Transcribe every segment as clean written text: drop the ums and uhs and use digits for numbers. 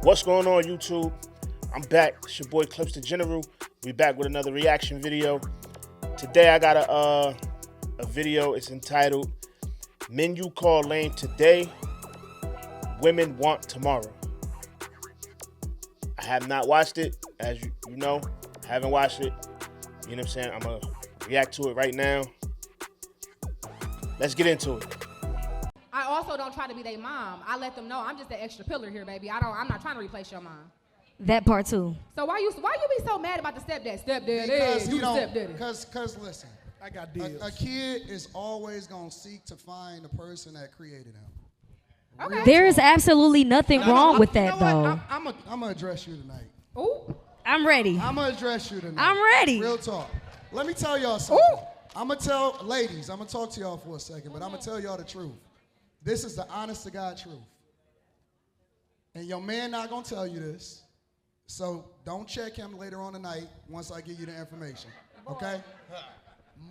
What's going on, YouTube? I'm back. It's your boy Clips the General. We back with another reaction video. Today I got a video. It's entitled "Men You Call Lame Today, Women Want Tomorrow." I have not watched it, as you know. I haven't watched it. You know what I'm saying? I'm gonna react to it right now. Let's get into it. I also don't try to be their mom. I let them know I'm just the extra pillar here, baby. I'm not trying to replace your mom. That part too. So why you be so mad about the stepdad? Stepdad, Because hey, you the don't. stepdaddy. Because listen, I got deals. a kid is always gonna seek to find the person that created him. Okay. There is absolutely nothing wrong with You that, know though. what? I'm gonna address you tonight. Ooh. I'm ready. I'm gonna address you tonight. I'm ready. Real talk. Let me tell y'all something. I'm gonna tell ladies. I'm gonna talk to y'all for a second, but I'm gonna tell y'all the truth. This is the honest to God truth. And your man not gonna tell you this, so don't check him later on tonight once I give you the information. Okay?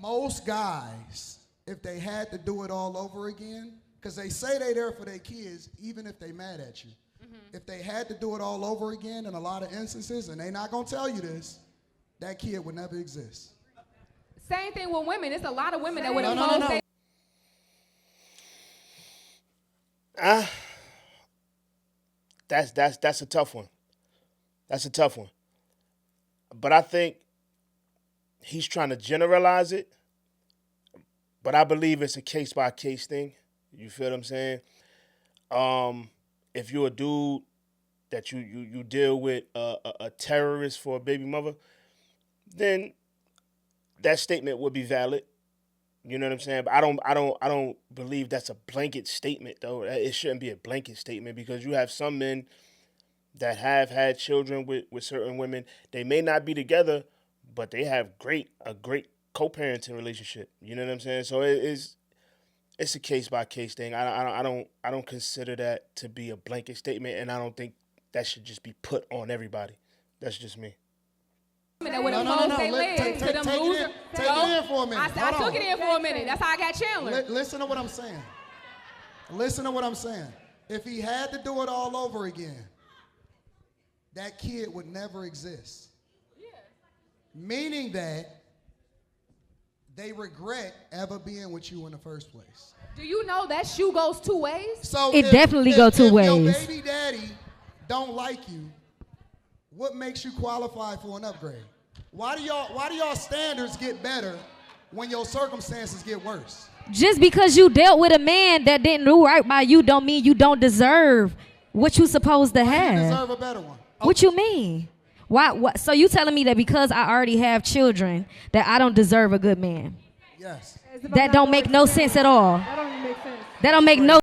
Most guys, if they had to do it all over again, because they say they there for their kids, even if they mad at you. If they had to do it all over again in a lot of instances, and they not gonna tell you this, that kid would never exist. Same thing with women. It's a lot of women that would No, have no, no, told no. That's a tough one. That's a tough one. But I think he's trying to generalize it. But I believe it's a case by case thing. You feel what I'm saying? If you're a dude that you deal with a terrorist for a baby mother, then that statement would be valid. You know what I'm saying? But I don't believe that's a blanket statement, though. It shouldn't be a blanket statement, because you have some men that have had children with certain women. They may not be together, but they have a great co-parenting relationship. You know what I'm saying? So it's a case by case thing. I don't consider that to be a blanket statement, and I don't think that should just be put on everybody. That's just me. that would have closed their legs to them losers. Take it in for a minute. I took it in for a minute. That's how I got Chandler. Listen to what I'm saying. Listen to what I'm saying. If he had to do it all over again, that kid would never exist. Meaning that they regret ever being with you in the first place. Do you know that shoe goes two ways? So It definitely go two If ways. your baby daddy don't like you, what makes you qualify for an upgrade? Why do y'all standards get better when your circumstances get worse? Just because you dealt with a man that didn't do right by you don't mean you don't deserve what you supposed to You have. deserve a better one. What you mean? Why? What? So you telling me that because I already have children that I don't deserve a good man? Yes. That don't make no sense at all. That don't even make sense. That don't make no.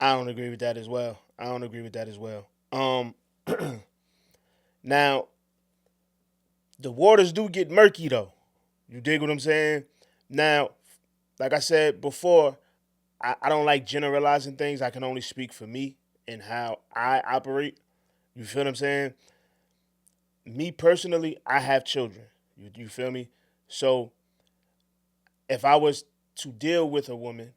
I don't agree with that as well. Now, the waters do get murky, though. You dig what I'm saying? Now, like I said before, I don't like generalizing things. I can only speak for me and how I operate. You feel what I'm saying? Me personally, I have children. You feel me? So if I was to deal with a woman,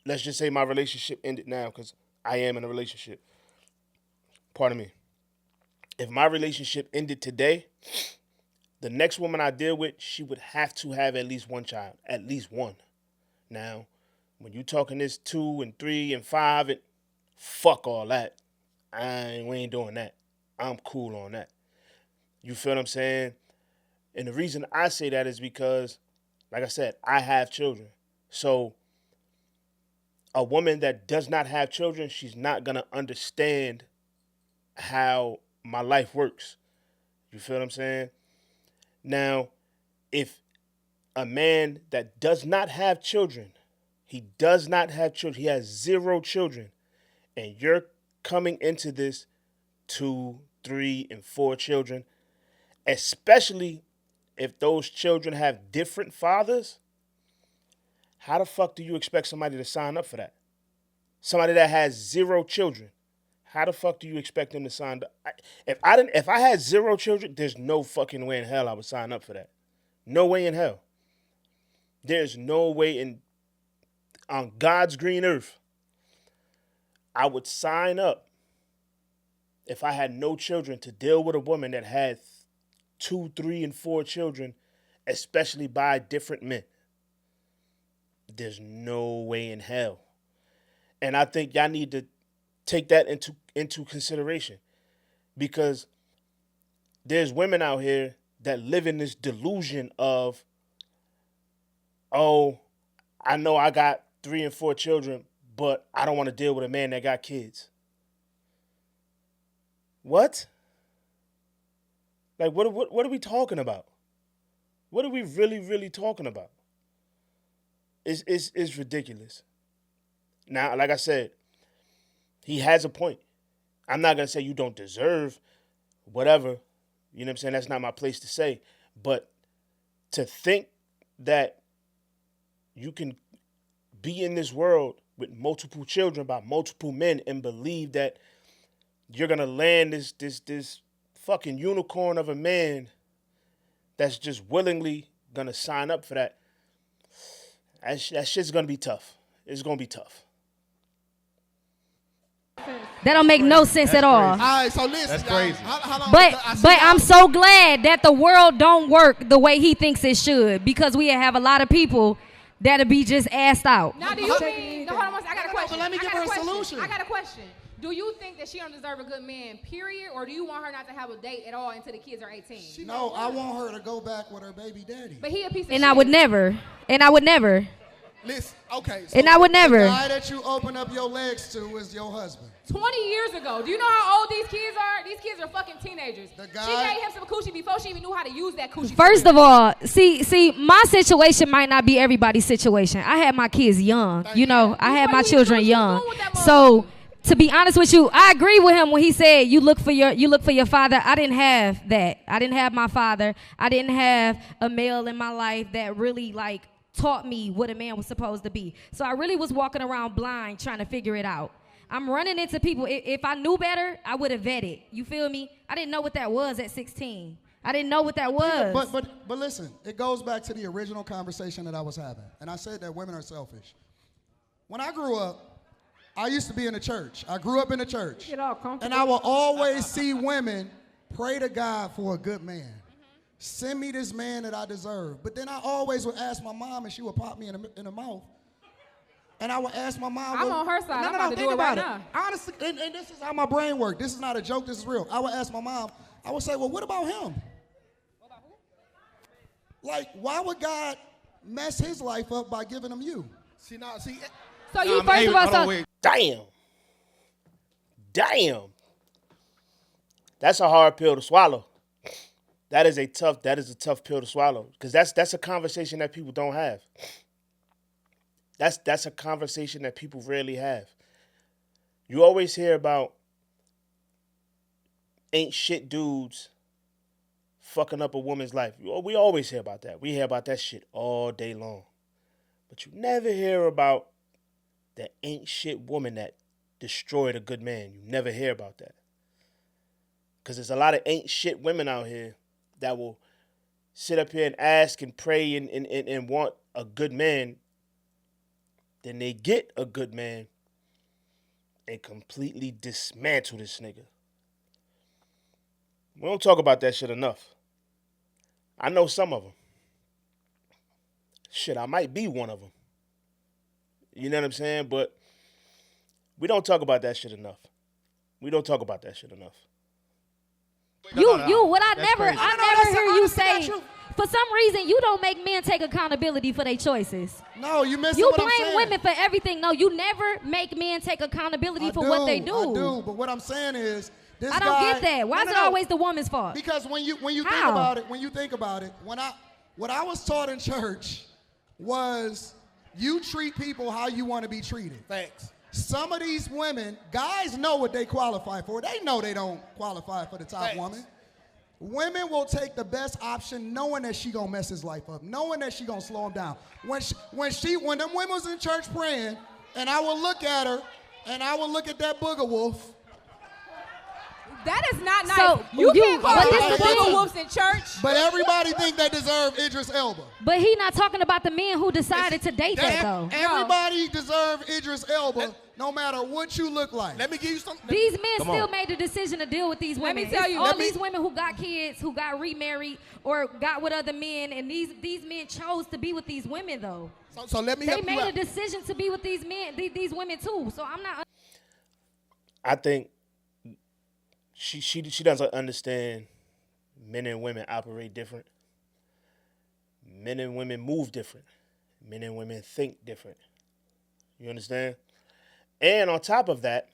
let's just say my relationship ended now, because I am in a relationship. Pardon me. If my relationship ended today, the next woman I deal with, she would have to have at least one child. At least one. Now, when you talking this 2 and 3 and 5, and fuck all that. We ain't doing that. I'm cool on that. You feel what I'm saying? And the reason I say that is because, like I said, I have children. So a woman that does not have children, she's not going to understand how my life works. You feel what I'm saying? Now, if a man that does not have children, he has 0 children, and you're coming into this 2, 3, and 4 children, especially if those children have different fathers, how the fuck do you expect somebody to sign up for that? Somebody that has 0 children, how the fuck do you expect them to sign up? If I had 0 children, there's no fucking way in hell I would sign up for that. No way in hell. There's no way on God's green earth I would sign up if I had no children to deal with a woman that had 2, 3, and 4 children, especially by different men. There's no way in hell. And I think y'all need to take that into consideration, because there's women out here that live in this delusion of, oh, I know I got 3 and 4 children, but I don't want to deal with a man that got kids. What? Like, what are we talking about? What are we really talking about? It's ridiculous. Now, like I said, he has a point. I'm not going to say you don't deserve whatever. You know what I'm saying? That's not my place to say. But to think that you can be in this world with multiple children by multiple men and believe that you're going to land this fucking unicorn of a man that's just willingly going to sign up for that, that shit's going to be tough. It's going to be tough. That don't make no sense at all. All right, so listen. That's crazy. How long But I'm so glad that the world don't work the way he thinks it should, because we have a lot of people that'll be just asked out. Now, do you mean? No, hold on one second. I got a question. but let me give her a solution. I got a question. Do you think that she don't deserve a good man, period, or do you want her not to have a date at all until the kids are 18? No, I want her to go back with her baby daddy. But he a piece of shit. And I would never. Listen, okay. And I would The never. guy that you open up your legs to is your husband. 20 years ago. Do you know how old these kids are? These kids are fucking teenagers. The She guy- gave him some coochie before she even knew how to use that coochie. First of all, see, my situation might not be everybody's situation. I had my kids young. You know, I had my children young. So, to be honest with you, I agree with him when he said you look for your father. I didn't have that. I didn't have my father. I didn't have a male in my life that really like taught me what a man was supposed to be. So I really was walking around blind trying to figure it out. I'm running into people. If I knew better, I would have vetted. You feel me? I didn't know what that was at 16. I didn't know what that was. But listen, it goes back to the original conversation that I was having. And I said that women are selfish. When I grew up, I used to be in the church. I grew up in the church. And I will always see women pray to God for a good man. Send me this man that I deserve. But then I always would ask my mom, and she would pop me in the mouth. And I would ask my mom. I'm on her side. I'm about to think do it right about now. Honestly, and this is how my brain works. This is not a joke. This is real. I would ask my mom. I would say, well, what about him? Like, why would God mess his life up by giving him you? See. So you first of all, hold on, wait. Damn. That's a hard pill to swallow. That is a tough pill to swallow, because that's a conversation that people don't have. That's a conversation that people rarely have. You always hear about ain't shit dudes fucking up a woman's life. We always hear about that. We hear about that shit all day long. But you never hear about the ain't shit woman that destroyed a good man. You never hear about that. Because there's a lot of ain't shit women out here that will sit up here and ask and pray and want a good man. Then they get a good man and completely dismantle this nigga. We don't talk about that shit enough. I know some of them. Shit, I might be one of them. You know what I'm saying? But we don't talk about that shit enough. I never hear you honestly not say, true. for some reason, you don't make men take accountability for their choices. No, you missing You what I'm blame saying. women for everything. No, you never make men take accountability for what they do. I do, but what I'm saying is, this I don't guy, get that. Why is it always the woman's fault? Because when you think How? about it, what I was taught in church was you treat people how you want to be treated. Thanks. Some of these women, guys know what they qualify for. They know they don't qualify for the top Thanks. woman. Women will take the best option knowing that she gonna mess his life up, knowing that she gonna slow him down. When them women was in church praying, and I would look at her, and I would look at that booger wolf, That is not nice. So, you you- can't call but people this the Booga thing. Whoops in church. But everybody think they deserve Idris Elba. But he not talking about the men who decided to date that though. Everybody deserve Idris Elba, no matter what you look like. Let me give you something. These men Come still on. made the decision to deal with these women. me tell It's you- all let me- these women who got kids, who got remarried, or got with other men, and these men chose to be with these women though. So let me They help you made a out. decision to be with these men, these women too. So I'm not. I think she doesn't understand men and women operate different. Men and women move different. Men and women think different. You understand? And on top of that,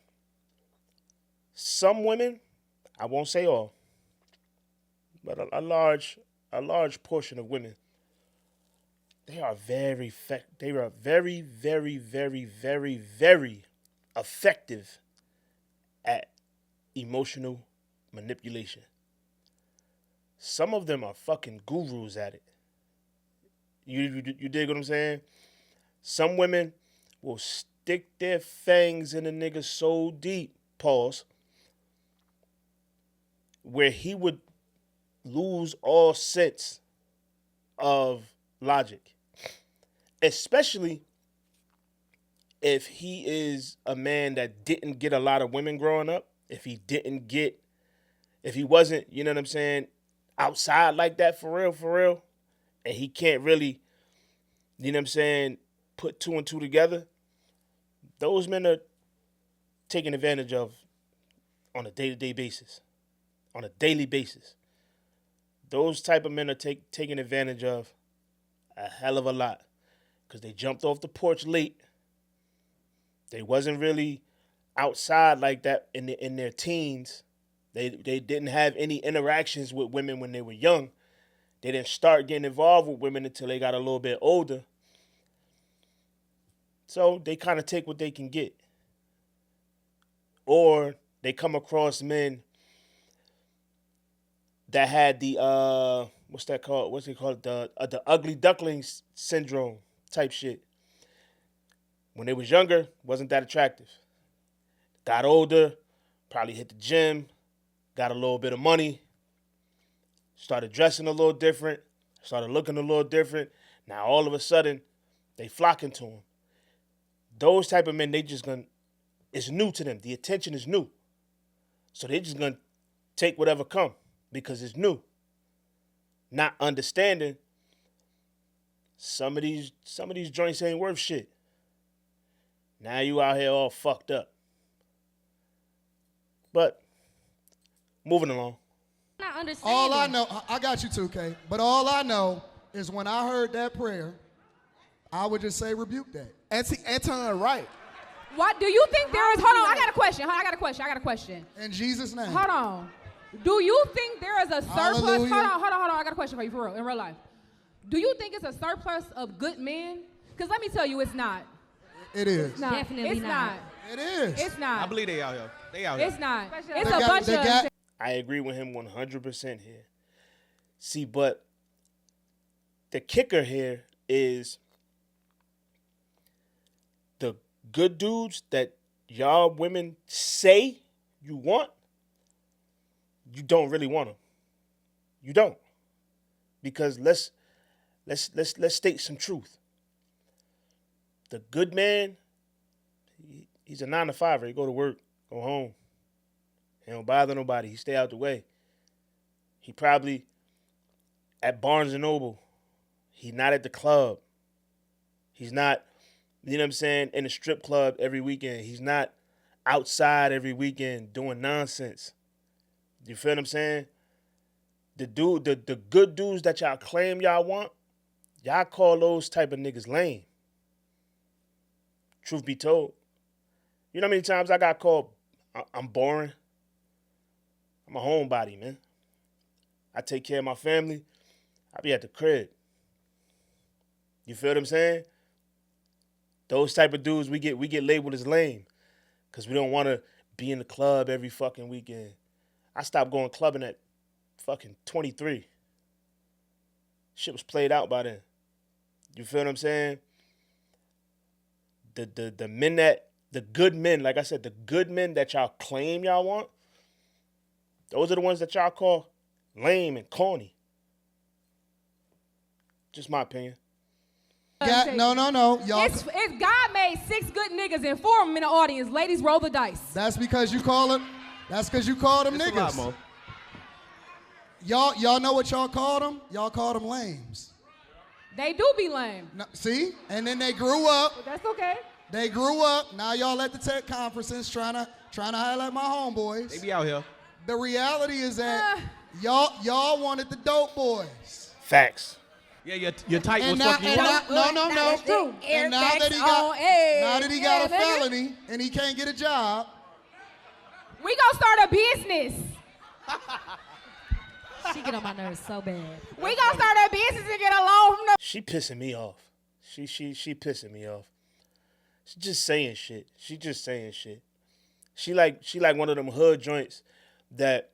some women, I won't say all, but a large portion of women, they are very, very, very, very, very effective at emotional manipulation. Some of them are fucking gurus at it. You dig what I'm saying? Some women will stick their fangs in a nigga so deep, pause, where he would lose all sense of logic. Especially if he is a man that didn't get a lot of women growing up, if he wasn't, you know what I'm saying, outside like that for real, and he can't really, you know what I'm saying, put two and two together, those men are taken advantage of on a day-to-day basis, on a daily basis. Those type of men are taken advantage of a hell of a lot because they jumped off the porch late. They wasn't really outside like that in their teens. They didn't have any interactions with women when they were young. They didn't start getting involved with women until they got a little bit older. So they kind of take what they can get. Or they come across men that had the what's it called? The ugly ducklings syndrome type shit. When they was younger, wasn't that attractive. Got older, probably hit the gym, got a little bit of money, started dressing a little different, started looking a little different. Now all of a sudden, they flocking to him. Those type of men, it's new to them. The attention is new. So they just gonna take whatever come because it's new. Not understanding some of these joints ain't worth shit. Now you out here all fucked up. But moving along. Not understanding. All I know, I got you too, Kay. But all I know is when I heard that prayer, I would just say rebuke that. Anton, right? What do you think there is? Hold on, I got a question. In Jesus' name. Hold on. Do you think there is a surplus? Hallelujah. Hold on. I got a question for you, for real, in real life. Do you think it's a surplus of good men? Because let me tell you, it's not. It is. It's not. Definitely it's not. It is. It's not. I believe they out here. They out here. It's not. They It's a got- bunch they of. got- I agree with him 100% here. See, but the kicker here is the good dudes that y'all women say you want, you don't really want them. You don't. Because let's state some truth. The good man, he's a 9-to-5er. He go to work, go home. He don't bother nobody. He stay out the way. He probably at Barnes & Noble. He's not at the club. He's not, you know what I'm saying, in a strip club every weekend. He's not outside every weekend doing nonsense. You feel what I'm saying? The good dudes that y'all claim y'all want, y'all call those type of niggas lame. Truth be told. You know how many times I got called, I'm boring? I'm a homebody, man. I take care of my family. I be at the crib. You feel what I'm saying? Those type of dudes, we get labeled as lame because we don't want to be in the club every fucking weekend. I stopped going clubbing at fucking 23. Shit was played out by then. You feel what I'm saying? The men the good men, like I said, the good men that y'all claim y'all want, Those are the ones that y'all call lame and corny. Just my opinion. No. Y'all. It's God made 6 good niggas and 4 of them in the audience. Ladies, roll the dice. That's because you call them. That's because you call them It's a lot niggas. more. Y'all know what y'all called them? Y'all called them lames. They do be lame. No, see? And then they grew up. But that's okay. They grew up. Now y'all at the tech conferences trying to highlight my homeboys. They be out here. The reality is that y'all wanted the dope boys. Facts. Yeah, your type was now, fucking you and up. no. And now that he got a felony and he can't get a job. We gonna start a business. She get on my nerves so bad. We gonna start a business and get a loan from the. She pissing me off. She pissing me off. She just saying shit. She like one of them hood joints that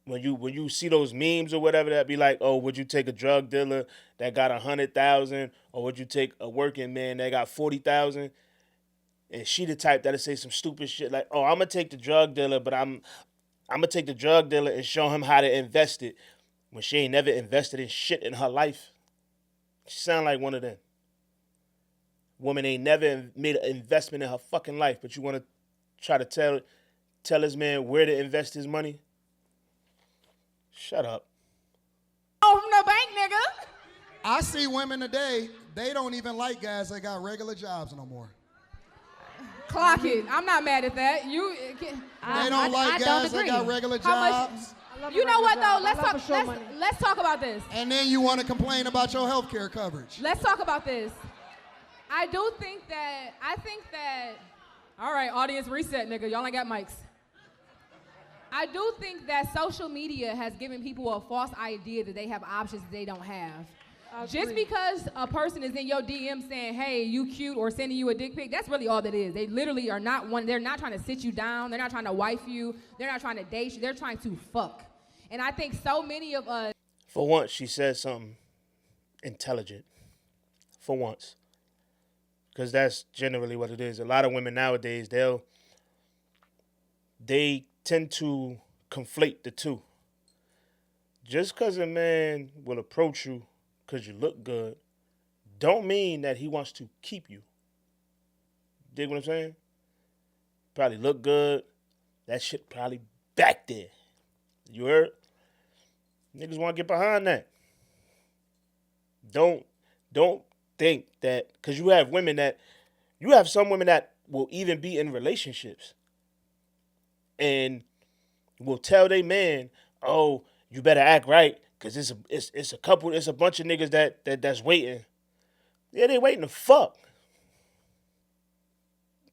when you see those memes or whatever that be like, oh, would you take a drug dealer that got 100,000, or would you take a working man that got 40,000? And she the type that'll say some stupid shit like, oh, I'm gonna take the drug dealer, but I'm gonna take the drug dealer and show him how to invest it, when she ain't never invested in shit in her life. She sound like one of them. Woman ain't never made an investment in her fucking life, but you want to try to tell this man where to invest his money? Shut up. Loan from the bank, nigga. I see women today, they don't even like guys that got regular jobs no more. Clock it. I'm not mad at that. They don't like guys that got regular jobs. You know what though? Let's talk about this. And then you want to complain about your health care coverage. Let's talk about this. I think that, all right, audience reset, nigga. Y'all ain't got mics. I do think that social media has given people a false idea that they have options that they don't have. Just because a person is in your DM saying, hey, you cute, or sending you a dick pic, that's really all that is. They literally are they're not trying to sit you down. They're not trying to wife you. They're not trying to date you. They're trying to fuck. And I think so many of us. For once, she said something intelligent. For once. Because that's generally what it is. A lot of women nowadays, they tend to conflate the two. Just because a man will approach you because you look good, don't mean that he wants to keep you. Dig what I'm saying? Probably look good. That shit probably back there. You heard? Niggas want to get behind that. Don't think that, because you have some women that will even be in relationships and will tell their man, oh, you better act right, because it's a bunch of niggas that's waiting. Yeah, they waiting to fuck.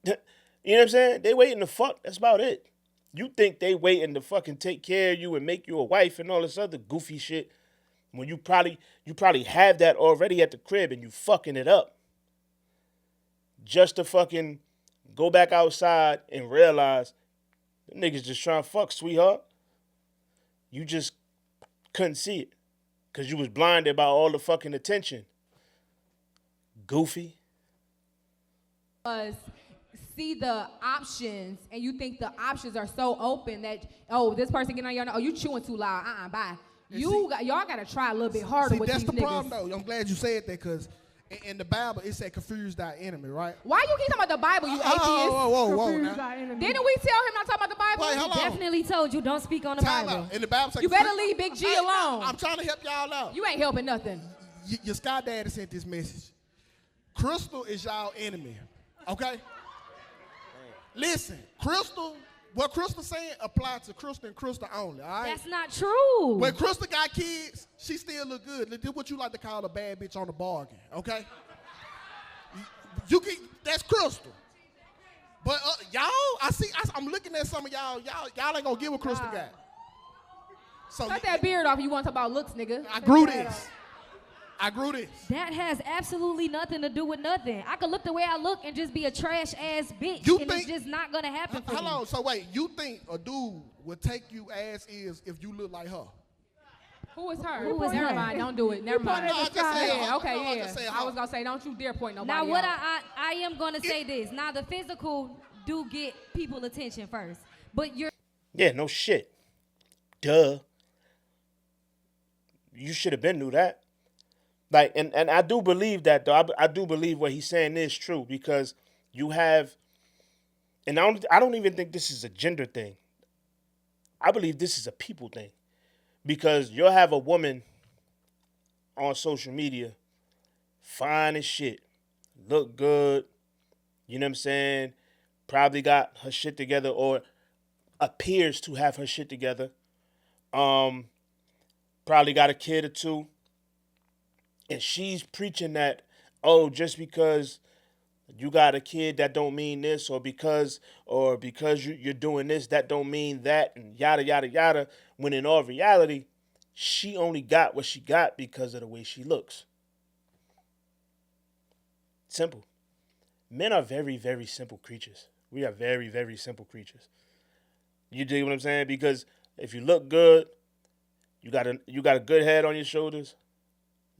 You know what I'm saying? They waiting to fuck. That's about it. You think they waiting to fucking take care of you and make you a wife and all this other goofy shit, when you probably have that already at the crib and you fucking it up. Just to fucking go back outside and realize the niggas just trying to fuck, sweetheart. You just couldn't see it because you was blinded by all the fucking attention. Goofy. See the options, and you think the options are so open that, oh, this person getting on your nerves, oh, you chewing too loud, bye. Y'all gotta try a little bit harder with these niggas. That's the problem, though. I'm glad you said that, because in the Bible it said confuse thy enemy, right? Why you keep talking about the Bible, you atheist? Whoa. Didn't we tell him not to talk about the Bible? Wait, hold on. Definitely told you don't speak on the Time Bible. out. In the Bible said You better leave Big G alone. I'm trying to help y'all out. You ain't helping nothing. Your Sky Daddy sent this message. Crystal is y'all enemy, okay? Listen, what Crystal saying applies to Crystal and Crystal only, all right? That's not true. When Crystal got kids, she still look good. This what you like to call a bad bitch on the bargain, okay? That's Crystal. But y'all, I'm looking at some of y'all ain't gonna get what Crystal got. So Cut that beard off. You want to talk about looks, nigga. I grew this. That has absolutely nothing to do with nothing. I could look the way I look and just be a trash ass bitch, it's just not gonna happen for me. Hold on, so wait, you think a dude would take you as is if you look like her? Who is her? Who is Never her? mind, don't do it. Never mind. No, I just said her. Okay, No, I yeah. just said I her. was gonna say, don't you dare point nobody Now, what out. I am gonna say this. Now, the physical do get people attention first, but you're. Yeah, no shit. Duh. You should have been knew that. Like, and I do believe that, though. I do believe what he's saying is true, because you have, and I don't even think this is a gender thing. I believe this is a people thing, because you'll have a woman on social media, fine as shit, look good, you know what I'm saying, probably got her shit together or appears to have her shit together, probably got a kid or two, and she's preaching that, oh, just because you got a kid, that don't mean this, or because you're doing this, that don't mean that, and yada, yada, yada, when in all reality, she only got what she got because of the way she looks. Simple. Men are very, very simple creatures. We are very, very simple creatures. You dig what I'm saying? Because if you look good, you got a good head on your shoulders,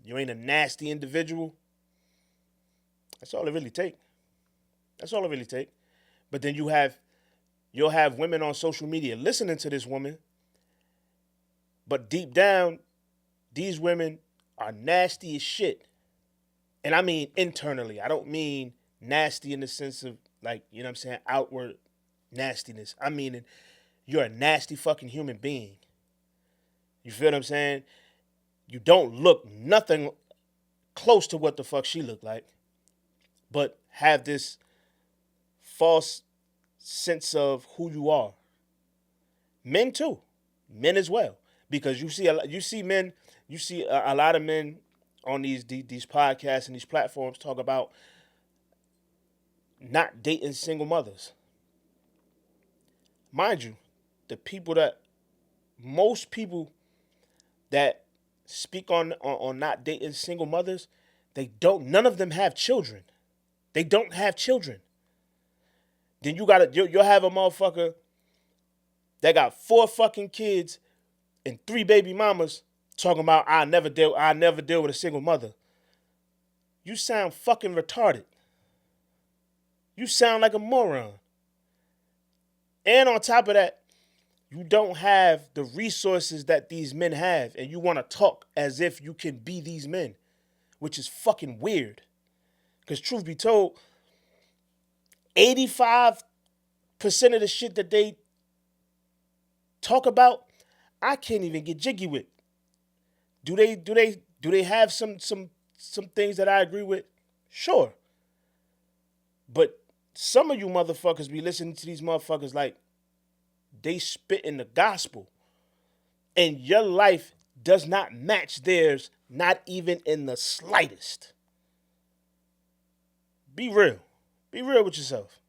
you ain't a nasty individual, that's all it really take. That's all it really take. But then you'll have women on social media listening to this woman, but deep down, these women are nasty as shit. And I mean internally. I don't mean nasty in the sense of, like, you know what I'm saying, outward nastiness. I mean, you're a nasty fucking human being. You feel what I'm saying? You don't look nothing close to what the fuck she looked like, but have this false sense of who you are. Men too. Men as well. Because you see a lot of men on these podcasts and these platforms talk about not dating single mothers. Mind you, most people that speak on not dating single mothers, none of them have children. They don't have children. Then you'll have a motherfucker that got 4 fucking kids and 3 baby mamas talking about I never deal with a single mother. You sound fucking retarded. You sound like a moron. And on top of that, you don't have the resources that these men have, and you want to talk as if you can be these men, which is fucking weird. Because truth be told, 85% of the shit that they talk about, I can't even get jiggy with. Do they have some things that I agree with? Sure. But some of you motherfuckers be listening to these motherfuckers like they spit in the gospel. And your life does not match theirs, not even in the slightest. Be real. Be real with yourself.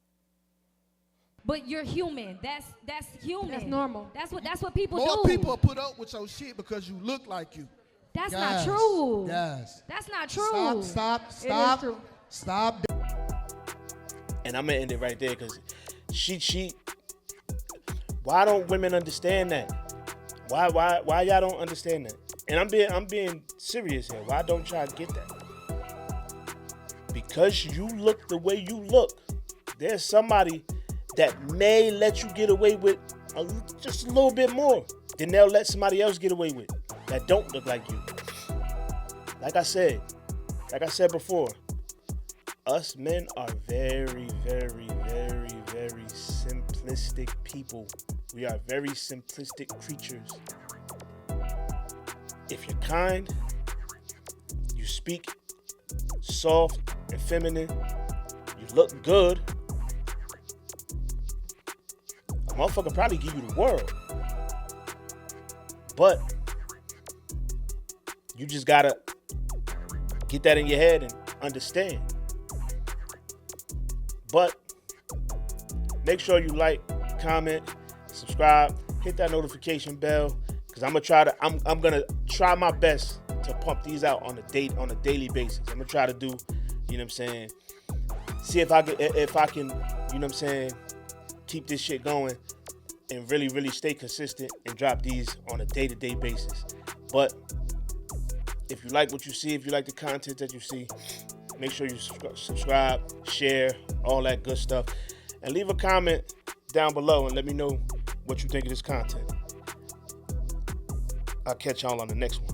But you're human. That's human. That's normal. That's what people do. More people put up with your shit because you look like you. That's not true. Yes. That's not true. Stop. And I'm gonna end it right there because she. Why don't women understand that? Why y'all don't understand that? And I'm being serious here. Why don't y'all get that? Because you look the way you look, there's somebody that may let you get away with just a little bit more than they'll let somebody else get away with that don't look like you. Like I said before, us men are very, very, very, very simplistic people. We are very simplistic creatures. If you're kind, you speak soft and feminine, you look good, a motherfucker probably give you the world. But you just gotta get that in your head and understand. But make sure you like, comment, subscribe, hit that notification bell, because I'm gonna try my best to pump these out on a daily basis. I'm gonna try to do, you know what I'm saying, see if I can, you know what I'm saying, keep this shit going and really, really stay consistent and drop these on a day-to-day basis. But if you like what you see, if you like the content that you see, make sure you subscribe, share, all that good stuff, and leave a comment down below and let me know what you think of this content. I'll catch y'all on the next one.